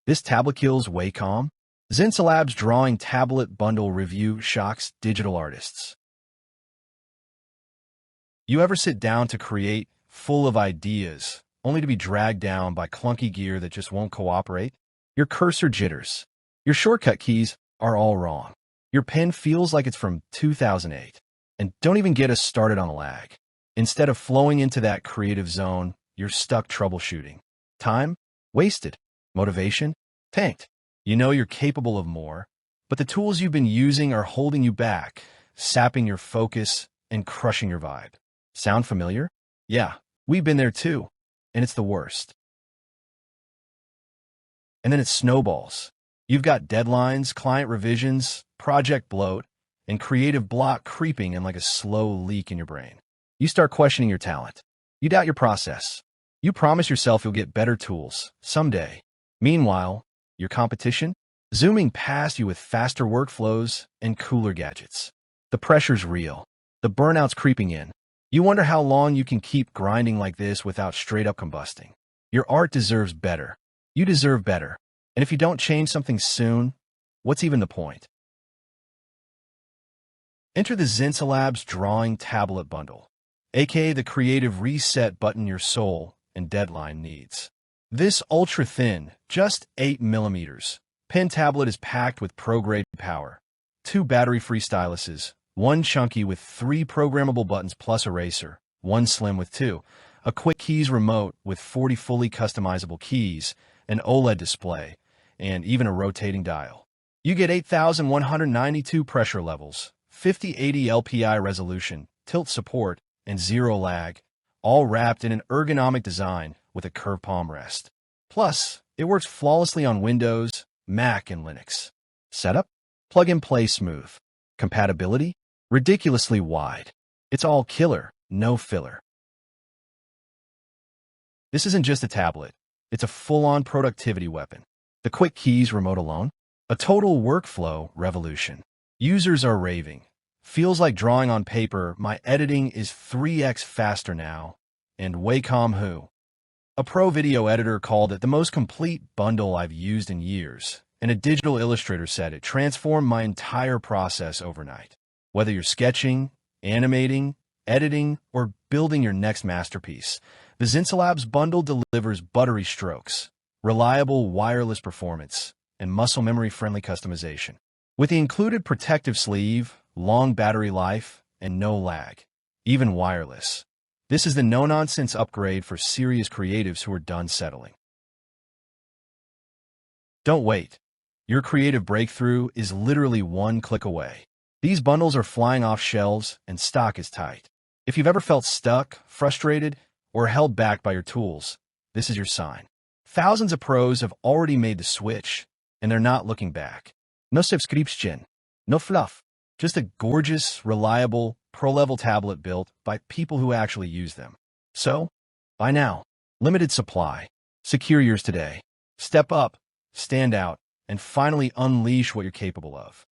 This tablet kills Wacom. Xencelabs Drawing Tablet Bundle Review shocks digital artists. You ever sit down to create, full of ideas, only to be dragged down by clunky gear that just won't cooperate? Your cursor jitters. Your shortcut keys are all wrong. Your pen feels like it's from 2008. And don't even get us started on lag. Instead of flowing into that creative zone, you're stuck troubleshooting. Time? Wasted. Motivation? Tanked. You know you're capable of more, but the tools you've been using are holding you back, sapping your focus and crushing your vibe. Sound familiar? Yeah, we've been there too, and it's the worst. And then it's snowballs. You've got deadlines, client revisions, project bloat, and creative block creeping in like a slow leak in your brain. You start questioning your talent. You doubt your process. You promise yourself you'll get better tools someday. Meanwhile, your competition? Zooming past you with faster workflows and cooler gadgets. The pressure's real. The burnout's creeping in. You wonder how long you can keep grinding like this without straight-up combusting. Your art deserves better. You deserve better. And if you don't change something soon, what's even the point? Enter the Xencelabs Drawing Tablet Bundle, aka the creative reset button your soul and deadline needs. This ultra-thin, just 8mm, pen tablet is packed with pro-grade power, 2 battery-free styluses, 1 chunky with 3 programmable buttons plus eraser, 1 slim with 2, a quick keys remote with 40 fully customizable keys, an OLED display, and even a rotating dial. You get 8,192 pressure levels, 5080 LPI resolution, tilt support, and 0 lag, all wrapped in an ergonomic design with a curved palm rest. Plus, it works flawlessly on Windows, Mac, and Linux. Setup? Plug-and-play smooth. Compatibility? Ridiculously wide. It's all killer, no filler. This isn't just a tablet. It's a full-on productivity weapon. The quick keys remote alone? A total workflow revolution. Users are raving. Feels like drawing on paper. My editing is 3x faster now. And Wacom who? A pro video editor called it the most complete bundle I've used in years, and a digital illustrator said it transformed my entire process overnight. Whether you're sketching, animating, editing, or building your next masterpiece, the Xencelabs bundle delivers buttery strokes, reliable wireless performance, and muscle memory-friendly customization. With the included protective sleeve, long battery life, and no lag, even wireless. This is the no-nonsense upgrade for serious creatives who are done settling. Don't wait. Your creative breakthrough is literally one click away. These bundles are flying off shelves and stock is tight. If you've ever felt stuck, frustrated, or held back by your tools, this is your sign. Thousands of pros have already made the switch, and they're not looking back. No subscription, no fluff, just a gorgeous, reliable, pro-level tablet built by people who actually use them. So, buy now. Limited supply. Secure yours today. Step up, stand out, and finally unleash what you're capable of.